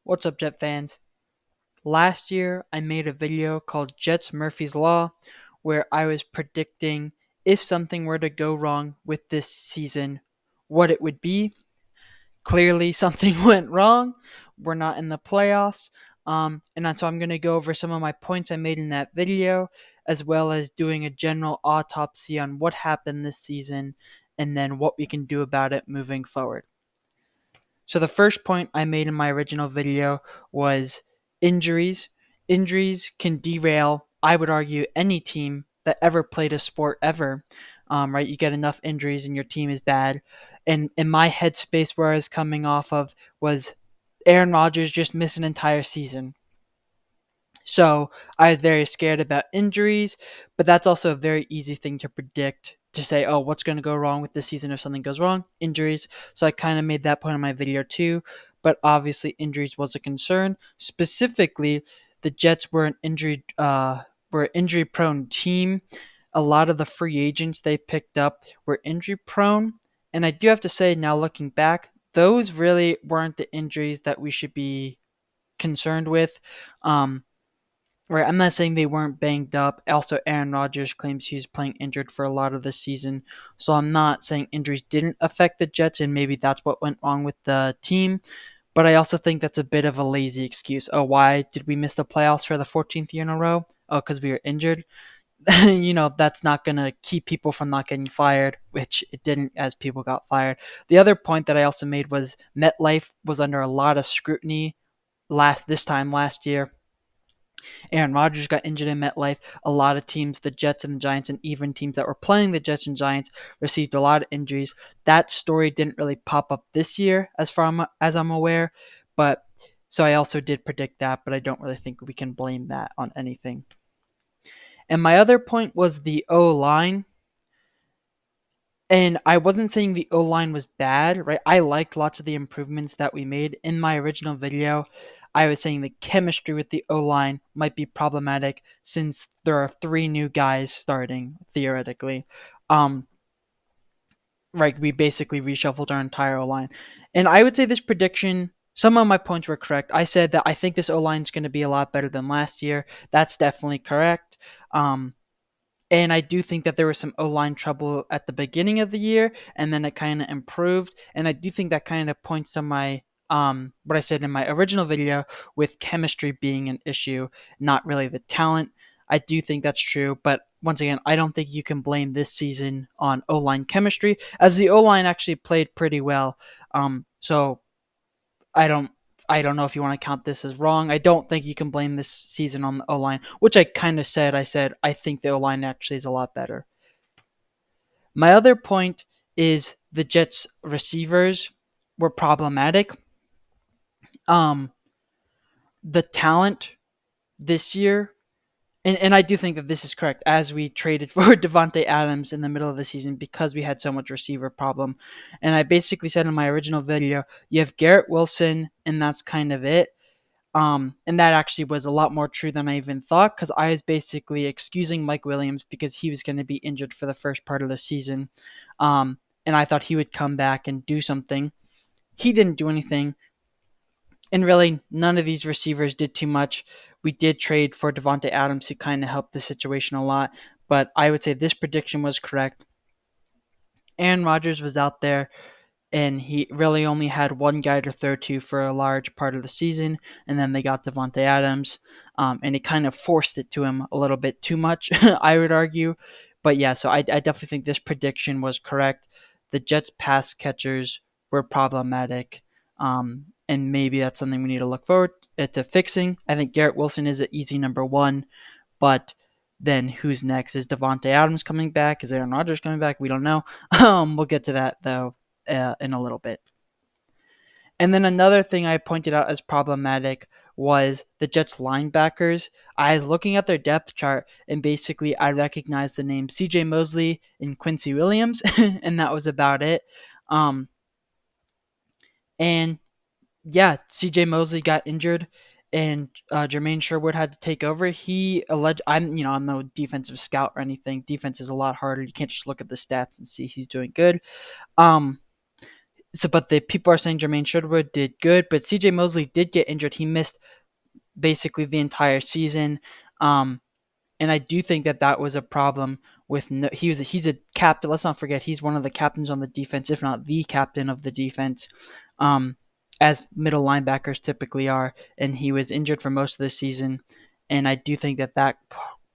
What's up, Jet fans? Last year, I made a video called Jets Murphy's Law, where I was predicting if something were to go wrong with this season, what it would be. Clearly, something went wrong. We're not in the playoffs. So I'm going to go over some of my points I made in that video, as well as doing a general autopsy on what happened this season and then what we can do about it moving forward. So the first point I made in my original video was injuries. Injuries can derail, I would argue, any team that ever played a sport ever. Right? You get enough injuries and your team is bad. And in my headspace, where I was coming off of was Aaron Rodgers just missed an entire season. So I was very scared about injuries, but that's also a very easy thing to predict to say, oh, what's going to go wrong with this season if something goes wrong? Injuries. So I kind of made that point in my video too, but obviously injuries was a concern. Specifically, the Jets were an injury prone team. A lot of the free agents they picked up were injury prone, and I do have to say now looking back, those really weren't the injuries that we should be concerned with. Um, Right, I'm not saying they weren't banged up. Also, Aaron Rodgers claims he's playing injured for a lot of the season, so I'm not saying injuries didn't affect the Jets, and maybe that's what went wrong with the team. But I also think that's a bit of a lazy excuse. Oh, why did we miss the playoffs for the 14th year in a row? Oh, because we were injured. That's not gonna keep people from not getting fired, which it didn't, as people got fired. The other point that I also made was MetLife was under a lot of scrutiny last year. Aaron Rodgers got injured in MetLife. A lot of teams, the Jets and the Giants, and even teams that were playing the Jets and Giants, received a lot of injuries. That story didn't really pop up this year, as far as I'm aware. But so I also did predict that, but I don't really think we can blame that on anything. And my other point was the O line. And I wasn't saying the O line was bad, right? I liked lots of the improvements that we made in my original video. I was saying the chemistry with the O line might be problematic since there are three new guys starting theoretically. Um, right, we basically reshuffled our entire O line, and I would say this prediction. Some of my points were correct. I said that I think this O line is going to be a lot better than last year. That's definitely correct. And I do think that there was some O line trouble at the beginning of the year, and then it kind of improved. And I do think that kind of points to my what I said in my original video with chemistry being an issue, not really the talent. I do think that's true, but once again, I don't think you can blame this season on O line chemistry, as the O line actually played pretty well. So I don't I don't know if you want to count this as wrong. I don't think you can blame this season on the O line, which I kind of said. I said I think the O line actually is a lot better. My other point is the Jets receivers were problematic. Um, the talent this year, and I do think that this is correct, as we traded for Devontae Adams in the middle of the season because we had so much receiver problem. And I basically said in my original video, you have Garrett Wilson, and that's kind of it. And that actually was a lot more true than I even thought because I was basically excusing Mike Williams because he was going to be injured for the first part of the season. And I thought he would come back and do something. He didn't do anything. And really, none of these receivers did too much. We did trade for Devontae Adams, who kind of helped the situation a lot. But I would say this prediction was correct. Aaron Rodgers was out there and he really only had one guy to throw to for a large part of the season, and then they got Devontae Adams, and it kind of forced it to him a little bit too much, I would argue. But yeah, so I definitely think this prediction was correct. The Jets' pass catchers were problematic, and maybe that's something we need to look forward to fixing. I think Garrett Wilson is an easy number one, but then who's next? Is Devontae Adams coming back? Is Aaron Rodgers coming back? We don't know. We'll get to that though in a little bit. And then another thing I pointed out as problematic was the Jets linebackers. I was looking at their depth chart and basically I recognized the name CJ Mosley and Quincy Williams, and that was about it. Um, and yeah, CJ Mosley got injured and Jermaine Sherwood had to take over. I'm no defensive scout or anything. Defense is a lot harder. You can't just look at the stats and see he's doing good. Um, but the people are saying Jermaine Sherwood did good, but CJ Mosley did get injured. He missed basically the entire season. Um, and I do think that that was a problem with he's a captain. Let's not forget he's one of the captains on the defense, if not the captain of the defense, um, as middle linebackers typically are. And he was injured for most of the season, and I do think that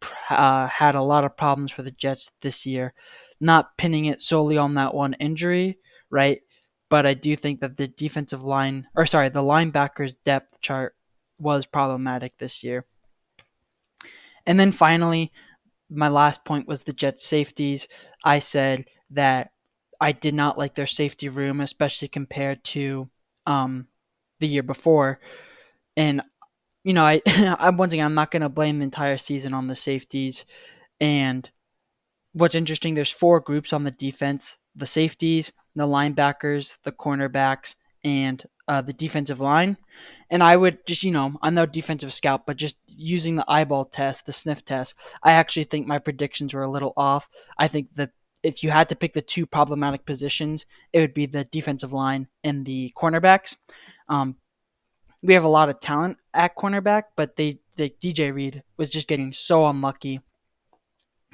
had a lot of problems for the Jets this year. Not pinning it solely on that one injury, right? But I do think that the the linebackers depth chart was problematic this year. And then finally, my last point was the Jets safeties. I said that I did not like their safety room, especially compared to um, the year before. And I'm once again, I'm not going to blame the entire season on the safeties. And what's interesting, there's four groups on the defense: the safeties, the linebackers, the cornerbacks, and the defensive line. And I would just, I'm no defensive scout, but just using the eyeball test, the sniff test, I actually think my predictions were a little off. I think that if you had to pick the two problematic positions, it would be the defensive line and the cornerbacks. Um, we have a lot of talent at cornerback, but the DJ Reed was just getting so unlucky,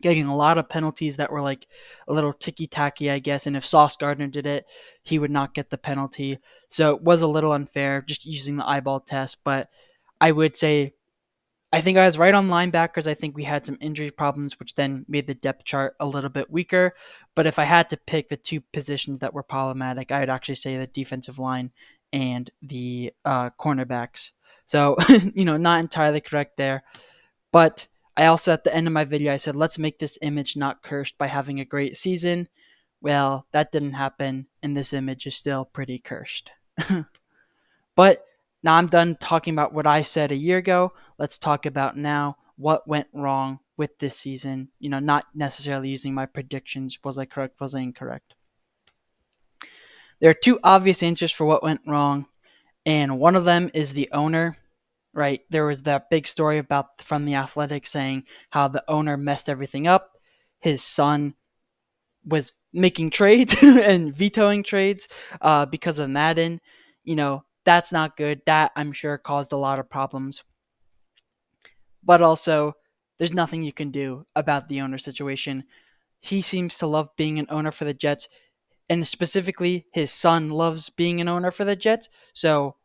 getting a lot of penalties that were like a little ticky tacky, I guess. And if Sauce Gardner did it, he would not get the penalty. So it was a little unfair just using the eyeball test. But I would say I think I was right on linebackers. I think we had some injury problems, which then made the depth chart a little bit weaker. But if I had to pick the two positions that were problematic, I would actually say the defensive line and the cornerbacks. So, not entirely correct there. But I also, at the end of my video, I said, let's make this image not cursed by having a great season. Well, that didn't happen, and this image is still pretty cursed. But now I'm done talking about what I said a year ago. Let's talk about now what went wrong with this season. Not necessarily using my predictions. Was I correct? Was I incorrect? There are two obvious answers for what went wrong, and one of them is the owner. Right, there was that big story about from the Athletic saying how the owner messed everything up. His son was making trades and vetoing trades because of Madden. That's not good. That, I'm sure, caused a lot of problems. But also, there's nothing you can do about the owner situation. He seems to love being an owner for the Jets, and specifically, his son loves being an owner for the Jets. So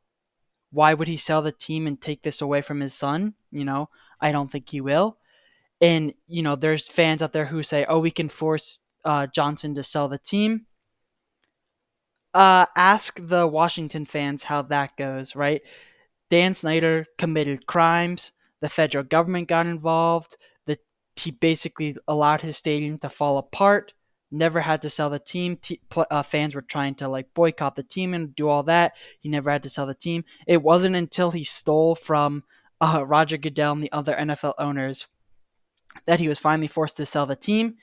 why would he sell the team and take this away from his son? I don't think he will. And, there's fans out there who say, oh, we can force Johnson to sell the team. Ask the Washington fans how that goes, right? Dan Snyder committed crimes. The federal government got involved. He basically allowed his stadium to fall apart. Never had to sell the team. Fans were trying to boycott the team and do all that. He never had to sell the team. It wasn't until he stole from Roger Goodell and the other NFL owners that he was finally forced to sell the team.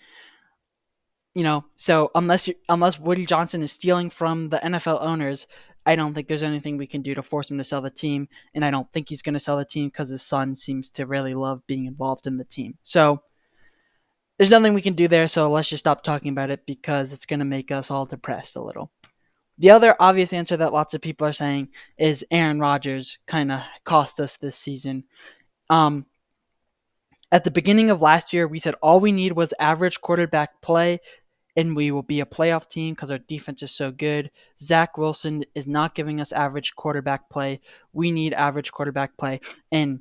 So unless Woody Johnson is stealing from the NFL owners, I don't think there's anything we can do to force him to sell the team, and I don't think he's going to sell the team because his son seems to really love being involved in the team. So there's nothing we can do there, so let's just stop talking about it because it's going to make us all depressed a little. The other obvious answer that lots of people are saying is Aaron Rodgers kind of cost us this season. At the beginning of last year, we said all we need was average quarterback play, and we will be a playoff team because our defense is so good. Zach Wilson is not giving us average quarterback play. We need average quarterback play. And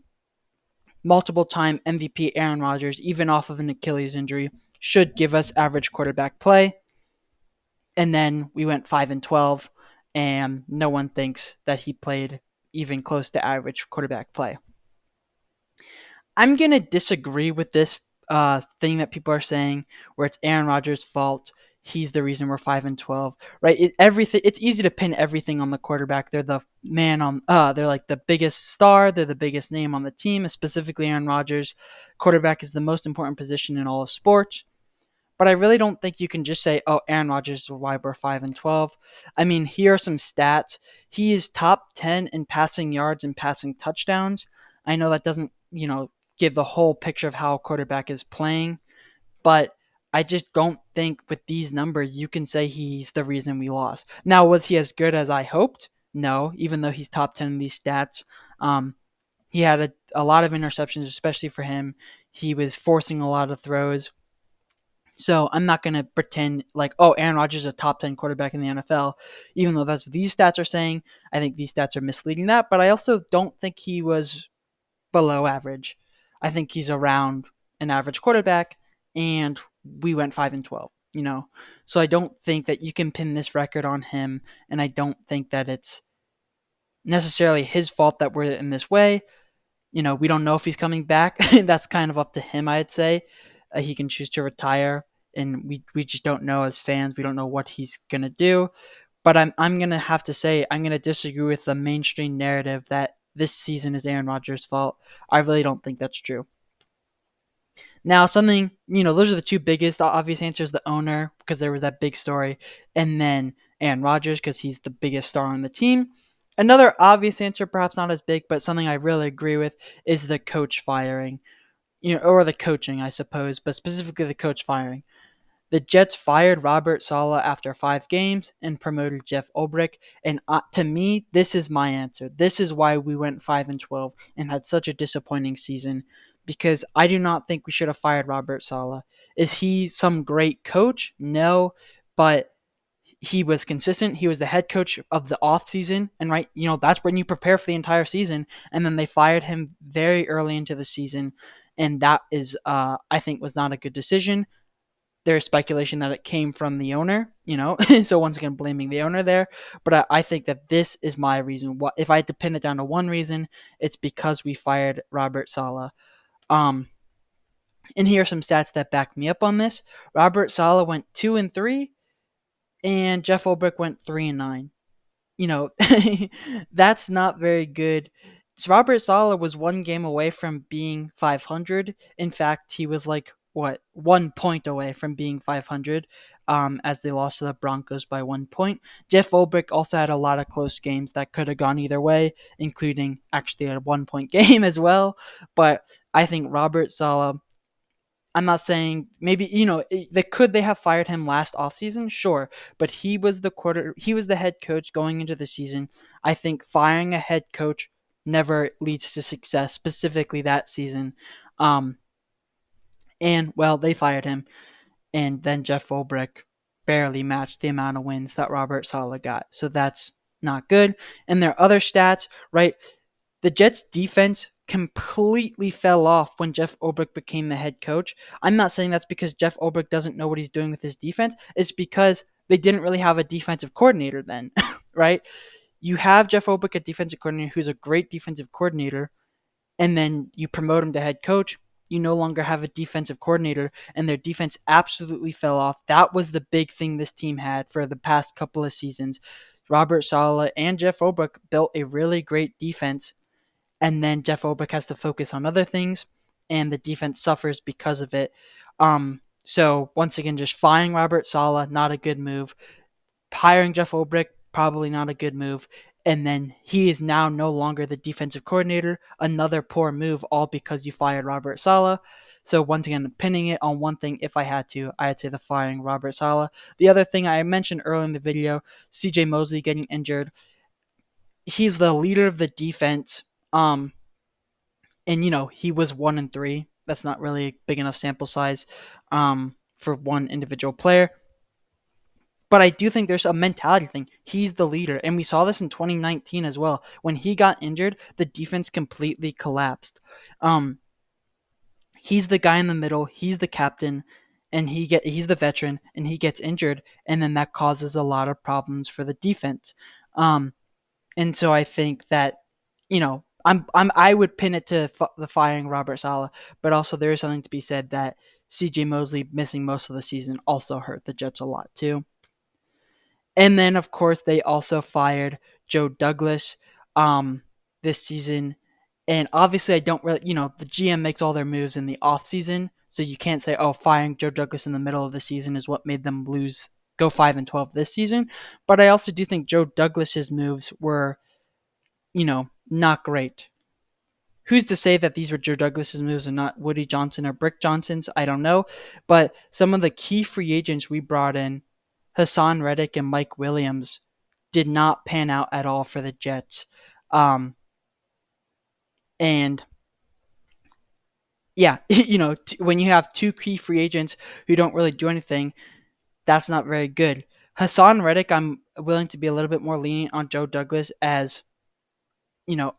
multiple-time MVP Aaron Rodgers, even off of an Achilles injury, should give us average quarterback play. And then we went 5-12, and no one thinks that he played even close to average quarterback play. I'm going to disagree with this thing that people are saying where it's Aaron Rodgers' fault. He's the reason we're 5-12, right? It's easy to pin everything on the quarterback. They're the man on. They're like the biggest star. They're the biggest name on the team. Specifically, Aaron Rodgers. Quarterback is the most important position in all of sports. But I really don't think you can just say, "Oh, Aaron Rodgers is why we're 5-12." I mean, here are some stats. He is top 10 in passing yards and passing touchdowns. I know that doesn't, give the whole picture of how a quarterback is playing, but I just don't think with these numbers you can say he's the reason we lost. Now, was he as good as I hoped? No, even though he's top 10 in these stats. He had a lot of interceptions, especially for him. He was forcing a lot of throws. So I'm not going to pretend like, oh, Aaron Rodgers is a top 10 quarterback in the NFL, even though that's what these stats are saying. I think these stats are misleading that, but I also don't think he was below average. I think he's around an average quarterback, and we went 5-12. So I don't think that you can pin this record on him, and I don't think that it's necessarily his fault that we're in this way. We don't know if he's coming back. That's kind of up to him, I'd say. He can choose to retire, and we just don't know as fans. We don't know what he's gonna do. But I'm gonna have to say I'm gonna disagree with the mainstream narrative that this season is Aaron Rodgers' fault. I really don't think that's true. Now, those are the two biggest obvious answers: the owner, because there was that big story, and then Aaron Rodgers, because he's the biggest star on the team. Another obvious answer, perhaps not as big, but something I really agree with, is the coach firing, or the coaching, I suppose, but specifically the coach firing. The Jets fired Robert Saleh after 5 games and promoted Jeff Ulbrich. And to me, this is my answer. This is why we went 5-12 and had such a disappointing season. Because I do not think we should have fired Robert Saleh. Is he some great coach? No, but he was consistent. He was the head coach of the offseason. And that's when you prepare for the entire season. And then they fired him very early into the season. And that is, I think, was not a good decision. There's speculation that it came from the owner, so once again, blaming the owner there. But I think that this is my reason. If I had to pin it down to one reason, it's because we fired Robert Saleh. And here are some stats that back me up on this. Robert Saleh went 2-3, and Jeff Ulbrich went 3-9. That's not very good. So Robert Saleh was 1 game away from being 500. In fact, he was 1 point away from being 500, as they lost to the Broncos by 1 point. Jeff Ulbrich also had a lot of close games that could have gone either way, including actually a 1 point game as well. But I think Robert Saleh, I'm not saying maybe they have fired him last offseason, sure, but he was the head coach going into the season. I think firing a head coach never leads to success, specifically that season. And well, they fired him, and then Jeff Ulbrich barely matched the amount of wins that Robert Saleh got. So that's not good. And their other stats, right? The Jets defense completely fell off when Jeff Ulbrich became the head coach. I'm not saying that's because Jeff Ulbrich doesn't know what he's doing with his defense. It's because they didn't really have a defensive coordinator then, right? You have Jeff Ulbrich, a defensive coordinator who's a great defensive coordinator, and then you promote him to head coach. You no longer have a defensive coordinator, and their defense absolutely fell off. That was the big thing this team had for the past couple of seasons. Robert Saleh and Jeff Ulbrich built a really great defense, and then Jeff Ulbrich has to focus on other things, and the defense suffers because of it. So once again, just firing Robert Saleh, not a good move. Hiring Jeff Ulbrich, probably not a good move. And then he is now no longer the defensive coordinator. Another poor move, all because you fired Robert Saleh. So once again, pinning it on one thing, if I had to, I'd say the firing Robert Saleh. The other thing I mentioned earlier in the video, C.J. Mosley getting injured. He's the leader of the defense. And he was 1-3. That's not really a big enough sample size for one individual player. But I do think there's a mentality thing. He's the leader. And we saw this in 2019 as well. When he got injured, the defense completely collapsed. He's the guy in the middle. He's the captain. And he's the veteran. And he gets injured. And then that causes a lot of problems for the defense. And so I think that, I would pin it to the firing Robert Saleh. But also there is something to be said that C.J. Mosley missing most of the season also hurt the Jets a lot too. And then, of course, they also fired Joe Douglas this season. And obviously, I don't really, the GM makes all their moves in the offseason. So you can't say, oh, firing Joe Douglas in the middle of the season is what made them go 5-12 this season. But I also do think Joe Douglas's moves were, not great. who's to say that these were Joe Douglas's moves and not Woody Johnson or Brick Johnson's? I don't know. But some of the key free agents we brought in, Hassan Reddick and Mike Williams, did not pan out at all for the Jets. And yeah, when you have two key free agents who don't really do anything, that's not very good. Hassan Reddick, I'm willing to be a little bit more lenient on Joe Douglas as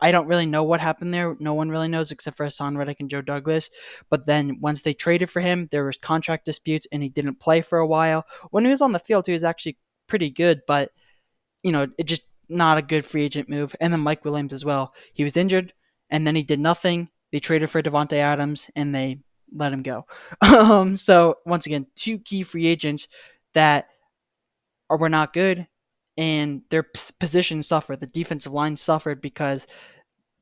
I don't really know what happened there. No one really knows except for Hassan Reddick and Joe Douglas. But then once they traded for him, there was contract disputes and he didn't play for a while. When he was on the field, he was actually pretty good, but it just not a good free agent move. And then Mike Williams as well. He was injured and then he did nothing. They traded for Devontae Adams and they let him go. So once again, two key free agents that were not good, and their position suffered. The defensive line suffered because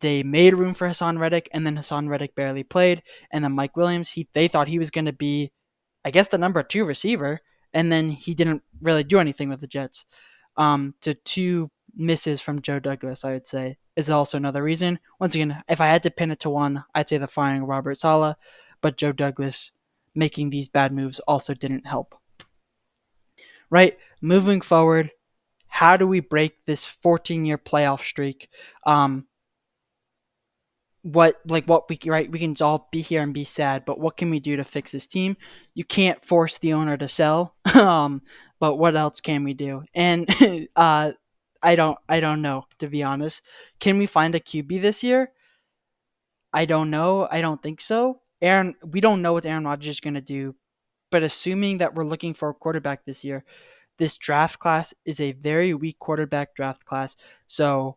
they made room for Hassan Reddick, and then Hassan Reddick barely played, and then Mike Williams, they thought he was going to be, I guess, the number 2 receiver, and then he didn't really do anything with the Jets. To 2 misses from Joe Douglas, I would say, is also another reason. Once again, if I had to pin it to one, I'd say the firing of Robert Saleh, but Joe Douglas making these bad moves also didn't help. Right? Moving forward, how do we break this 14-year playoff streak? What we right? We can all be here and be sad, but what can we do to fix this team? You can't force the owner to sell, but what else can we do? And I don't know, to be honest. Can we find a QB this year? I don't know. I don't think so. We don't know what Aaron Rodgers is going to do, but assuming that we're looking for a quarterback this year, this draft class is a very weak quarterback draft class. So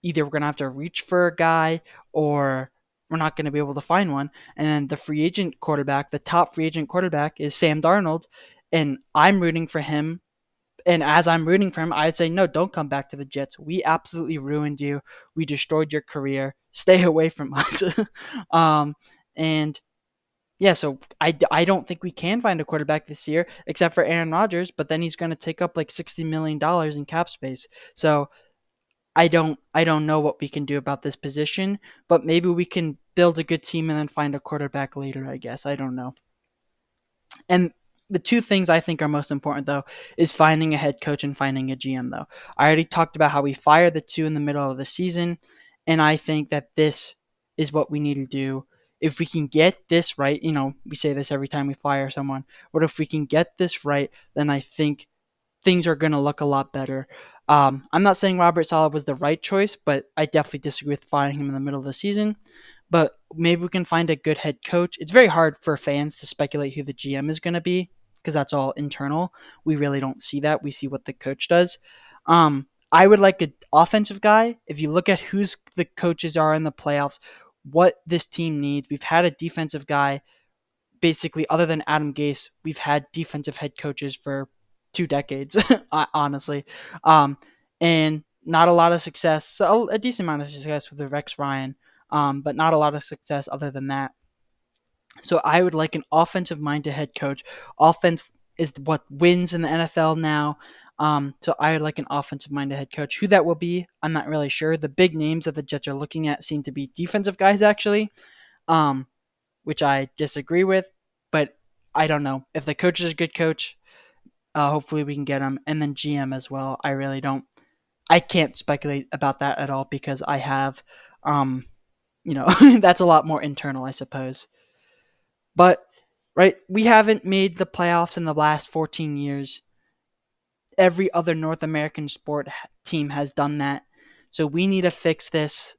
either we're going to have to reach for a guy or we're not going to be able to find one. And then the free agent quarterback, the top free agent quarterback is Sam Darnold. And I'm rooting for him. And as I'm rooting for him, I'd say, no, don't come back to the Jets. We absolutely ruined you. We destroyed your career. Stay away from us. And yeah, so I don't think we can find a quarterback this year except for Aaron Rodgers, but then he's going to take up like $60 million in cap space. So I don't know what we can do about this position, but maybe we can build a good team and then find a quarterback later, I guess. I don't know. And the 2 things I think are most important, though, is finding a head coach and finding a GM, though. I already talked about how we fired the 2 in the middle of the season, and I think that this is what we need to do. If we can get this right, we say this every time we fire someone, but if we can get this right, then I think things are going to look a lot better. I'm not saying Robert Saleh was the right choice, but I definitely disagree with firing him in the middle of the season. But maybe we can find a good head coach. It's very hard for fans to speculate who the GM is going to be because that's all internal. We really don't see that. We see what the coach does. I would like an offensive guy. If you look at who's the coaches are in the playoffs, what this team needs, we've had a defensive guy. Basically, other than Adam Gase, we've had defensive head coaches for 2 decades, honestly. And not a lot of success. So a decent amount of success with the Rex Ryan, but not a lot of success other than that. So I would like an offensive-minded head coach. Offense is what wins in the NFL now. So I would like an offensive-minded head coach. Who that will be, I'm not really sure. The big names that the Jets are looking at seem to be defensive guys, actually, which I disagree with. But I don't know. If the coach is a good coach, hopefully we can get him. And then GM as well. I can't speculate about that at all because I have, that's a lot more internal, I suppose. But, right, we haven't made the playoffs in the last 14 years. Every other North American sport team has done that. So we need to fix this.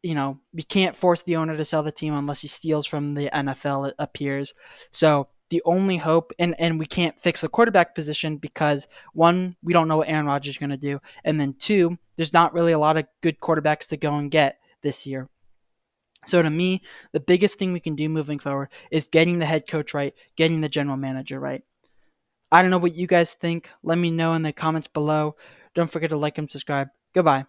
We can't force the owner to sell the team unless he steals from the NFL, it appears. So the only hope, and we can't fix the quarterback position because, 1, we don't know what Aaron Rodgers is going to do, and then 2, there's not really a lot of good quarterbacks to go and get this year. So to me, the biggest thing we can do moving forward is getting the head coach right, getting the general manager right. I don't know what you guys think. Let me know in the comments below. Don't forget to like and subscribe. Goodbye.